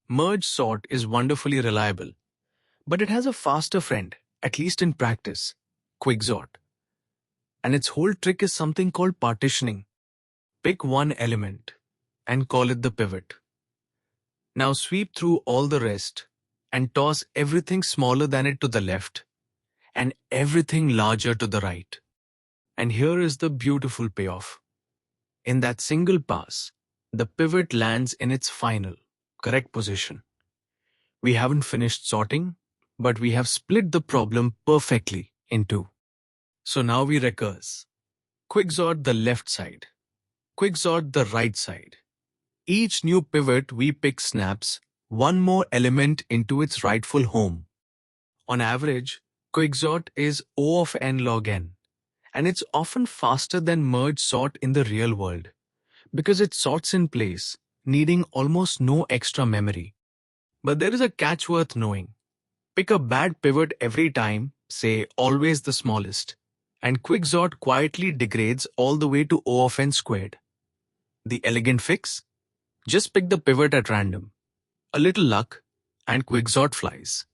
Merge sort is wonderfully reliable, but it has a faster friend, at least in practice, Quicksort. And its whole trick is something called partitioning. Pick one element and call it the pivot. Now sweep through all the rest and toss everything smaller than it to the left and everything larger to the right. And here is the beautiful payoff. In that single pass, the pivot lands in its final, correct position. We haven't finished sorting, but we have split the problem perfectly in two. So now we recurse. Quicksort the left side. Quicksort the right side. Each new pivot we pick snaps one more element into its rightful home. On average, Quicksort is O of n log n, and it's often faster than merge sort in the real world because it sorts in place, needing almost no extra memory. But there is a catch worth knowing. Pick a bad pivot every time, say always the smallest, and Quicksort quietly degrades all the way to O of n squared. The elegant fix? Just pick the pivot at random. A little luck, and Quicksort flies.